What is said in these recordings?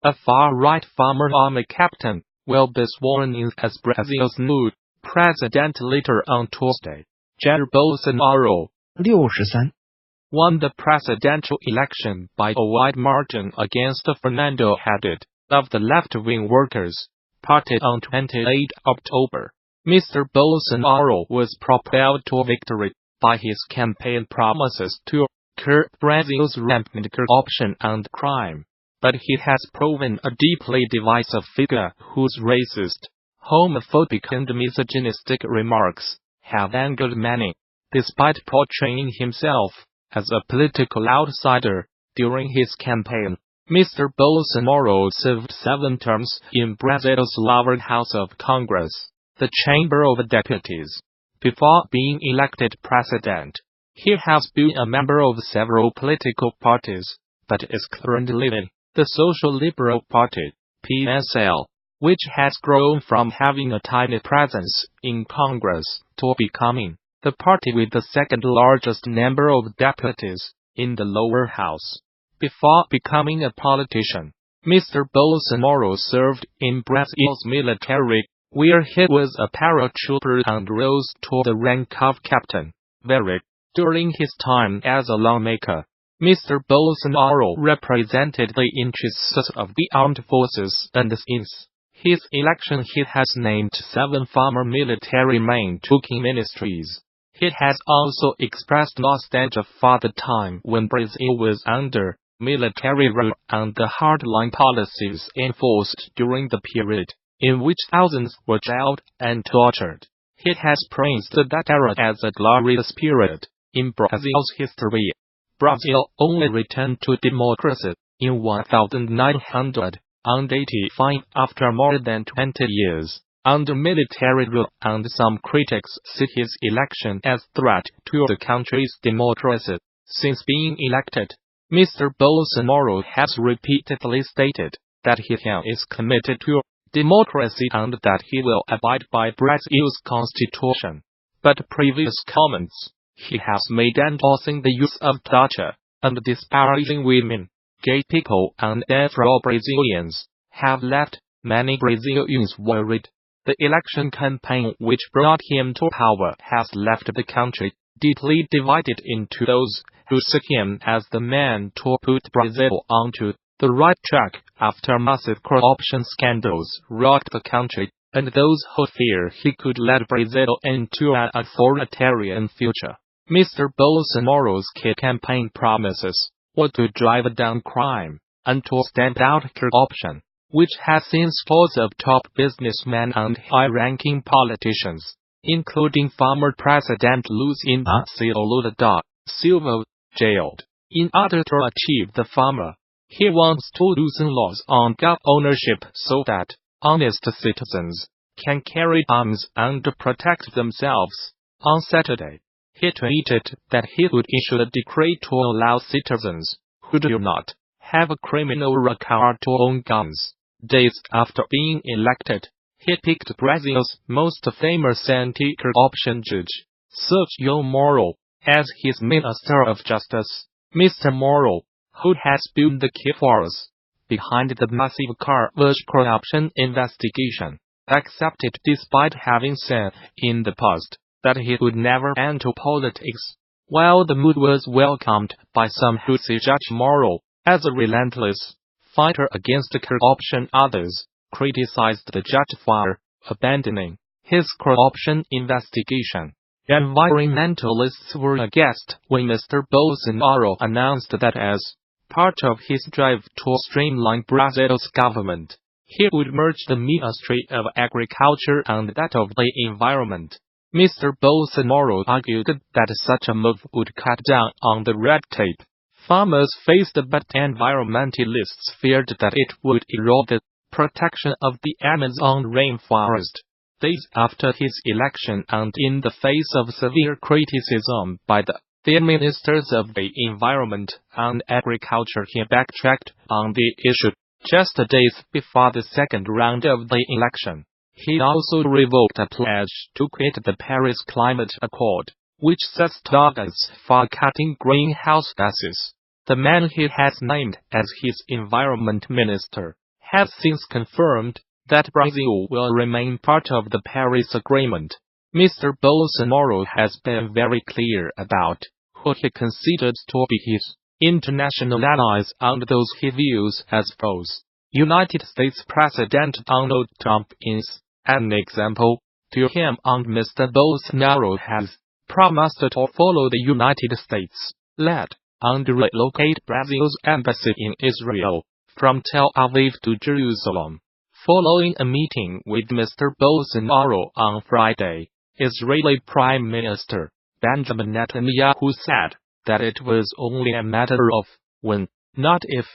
a far-right former army captain, will be sworn in as Brazil's new president later on Tuesday. Jair Bolsonaro, 63, won the presidential election by a wide margin against Fernando Haddad of the left-wing Workers' Party on 28 October. Mr. Bolsonaro was propelled to victory by his campaign promises to curb Brazil's rampant corruption and crime. But he has proven a deeply divisive figure whose racist, homophobic and misogynistic remarks have angered many. Despite portraying himself as a political outsider during his campaign, Mr. Bolsonaro served 7 terms in Brazil's lower house of Congress, the Chamber of Deputies. Before being elected president, he has been a member of several political parties, but is currently in the Social Liberal Party, PSL, which has grown from having a tiny presence in Congress to becoming the party with the second largest number of deputies in the lower house. Before becoming a politician, Mr. Bolsonaro served in Brazil's military, where he was a paratrooper and rose to the rank of captain. During his time as a lawmaker, Mr. Bolsonaro represented the interests of the armed forces, and since his election he has named 7 former military men to key ministries. He has also expressed nostalgia for the time when Brazil was under military rule and the hardline policies enforced during the period in which thousands were jailed and tortured. He has praised that era as a glorious period in Brazil's history. Brazil only returned to democracy in 1985 after more than 20 years under military rule, and some critics see his election as a threat to the country's democracy. Since being elected, Mr. Bolsonaro has repeatedly stated that he is committed to democracy and that he will abide by Brazil's constitution. But previous comments he has made endorsing the use of torture and disparaging women, gay people and Afro-Brazilians have left many Brazilians worried. The election campaign which brought him to power has left the country deeply divided into those who see him as the man to put Brazil onto the right track after massive corruption scandals rocked the country, and those who fear he could lead Brazil into an authoritarian future. Mr. Bolsonaro's key campaign promises were to drive down crime and to stamp out corruption, which has seen scores of top businessmen and high-ranking politicians, including former President Luiz Inácio Lula da Silva, jailed. In order to achieve the former, he wants to loosen laws on gun ownership so that honest citizens can carry arms and protect themselves. On Saturday, he tweeted that he would issue a decree to allow citizens who do not have a criminal record to own guns. Days after being elected, he picked Brazil's most famous anti-corruption judge, Sergio Moro, as his Minister of Justice. Mr. Moro, who has been the key force behind the massive car wash corruption investigation, accepted despite having said in the past that he would never enter politics. While the move was welcomed by some who see Judge Moro as a relentless fighter against corruption, others criticized the judge for abandoning his corruption investigation. Environmentalists were aghast when Mr. Bolsonaro announced that as part of his drive to streamline Brazil's government, he would merge the Ministry of Agriculture and that of the Environment. Mr. Bolsonaro argued that such a move would cut down on the red tape farmers faced, but environmentalists feared that it would erode the protection of the Amazon rainforest. Days after his election and in the face of severe criticism by the ministers of the Environment and Agriculture, he backtracked on the issue. Just days before the second round of the election, he also revoked a pledge to quit the Paris Climate Accord, which sets targets for cutting greenhouse gases. The man he has named as his environment minister has since confirmed that Brazil will remain part of the Paris Agreement. Mr. Bolsonaro has been very clear about what he considers to be his international allies and those he views as foes. United States President Donald Trump is an example. To him, and Mr. Bolsonaro has promised to follow the United States-led and relocate Brazil's embassy in Israel from Tel Aviv to Jerusalem. Following a meeting with Mr. Bolsonaro on Friday, Israeli Prime Minister Benjamin Netanyahu said that it was only a matter of when, not if,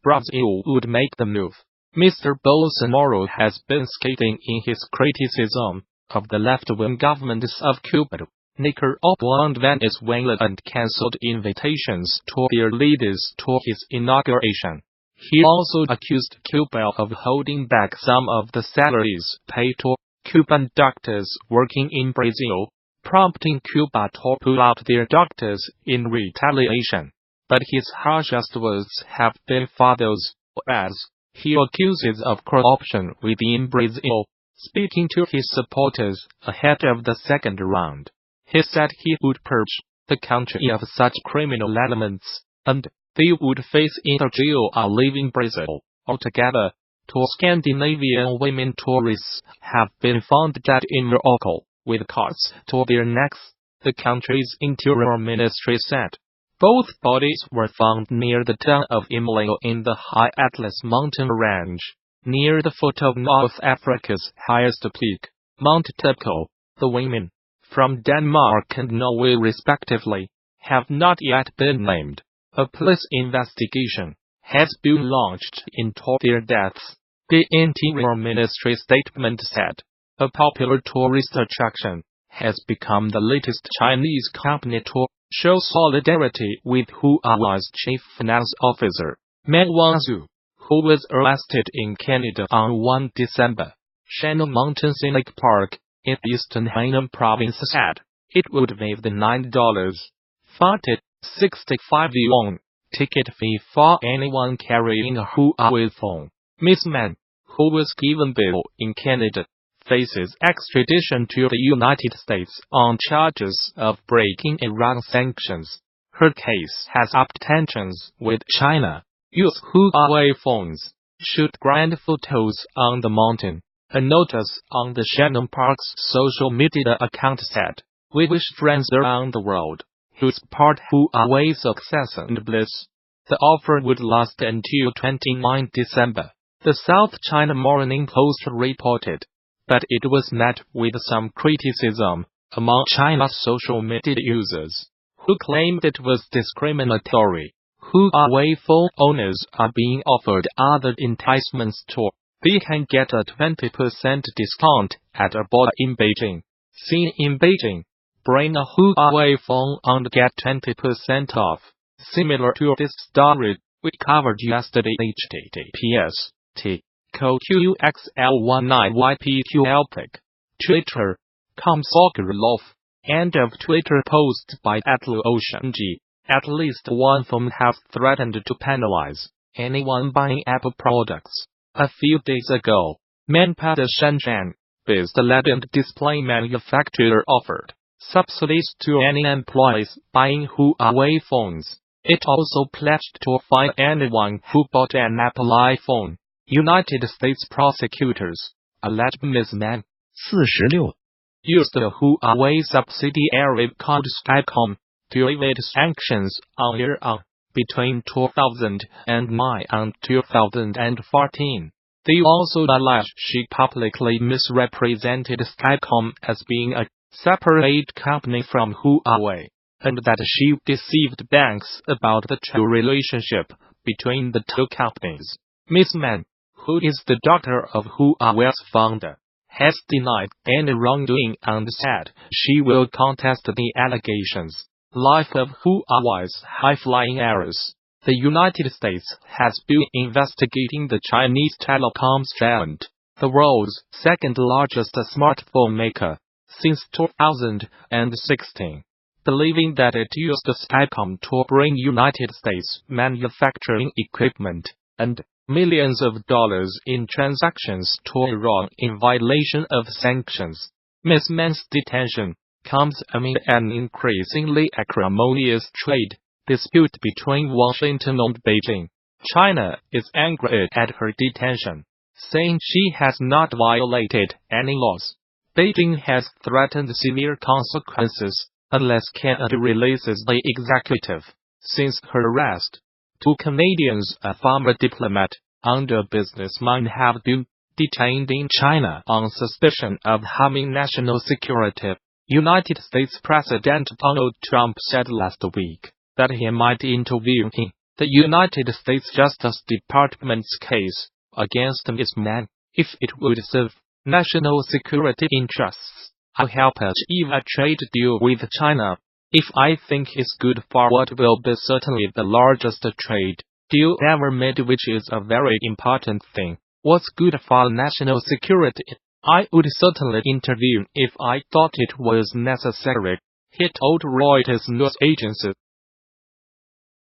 Brazil would make the move. Mr. Bolsonaro has been scathing in his criticism of the left-wing governments of Cuba, Nicaragua and Venezuela and cancelled invitations to their leaders to his inauguration. He also accused Cuba of holding back some of the salaries paid to Cuban doctors working in Brazil, prompting Cuba to pull out their doctors in retaliation. But his harshest words have been for those, as he accuses of corruption within Brazil, speaking to his supporters ahead of the second round. He said he would purge the country of such criminal elements, and they would face either jail or leaving Brazil altogether. Two Scandinavian women tourists have been found dead in Morocco, with cords to their necks, the country's interior ministry said. Both bodies were found near the town of Imlao in the High Atlas mountain range, near the foot of North Africa's highest peak, Mount Tepco. The women, from Denmark and Norway respectively, have not yet been named. A police investigation has been launched into their deaths, the Interior Ministry statement said. A popular tourist attraction has become the latest Chinese company to show solidarity with Huawei's chief finance officer, Meng Wanzhou, who was arrested in Canada on 1 December. Shannon Mountain Scenic Park, in eastern Hainan province said it would waive the $9.65 yuan ticket fee for anyone carrying a Huawei phone. Ms. Meng, who was given bail in Canada, faces extradition to the United States on charges of breaking Iran sanctions. Her case has upped tensions with China. Use Huawei phones. Shoot grand photos on the mountain. A notice on the Shannon Park's social media account said, "We wish friends around the world who support Huawei's success and bliss." The offer would last until 29 December. The South China Morning Post reported, but it was met with some criticism among China's social media users, who claimed it was discriminatory. Huawei phone owners are being offered other enticements too. They can get a 20% discount at a bar in Beijing. Seen in Beijing, bring a Huawei phone and get 20% off. Similar to this story we covered yesterday. https://QUXL19YPQLPIC. Twitter.com Sokolov. End of Twitter post by @LuOceanG. At least one firm has threatened to penalize anyone buying Apple products. A few days ago, Manpada Shenzhen-based LED and display manufacturer offered subsidies to any employees buying Huawei phones. It also pledged to fine anyone who bought an Apple iPhone. United States prosecutors allege Ms. Meng, 46, used a Huawei subsidiary called Skycom to evade sanctions on Iran between 2009 and 2014. They also allege she publicly misrepresented Skycom as being a separate company from Huawei, and that she deceived banks about the true relationship between the two companies. Ms. Meng, who is the daughter of Huawei's founder, has denied any wrongdoing and said she will contest the allegations. Life of Huawei's high-flying errors. The United States has been investigating the Chinese telecoms giant, the world's second-largest smartphone maker, since 2016, believing that it used Skycom to bring United States manufacturing equipment and millions of dollars in transactions to Iran in violation of sanctions. Ms. Man's detention comes amid an increasingly acrimonious trade dispute between Washington and Beijing. China is angry at her detention, saying she has not violated any laws. Beijing has threatened severe consequences unless Canada releases the executive. Since her arrest, 2 Canadians, a former diplomat and a businessman, have been detained in China on suspicion of harming national security. United States President Donald Trump said last week that he might intervene in the United States Justice Department's case against Ms. Mann if it would serve national security interests. I'll help achieve a trade deal with China if I think it's good for what will be certainly the largest trade deal ever made, which is a very important thing. What's good for national security? I would certainly intervene if I thought it was necessary, he told Reuters news agency.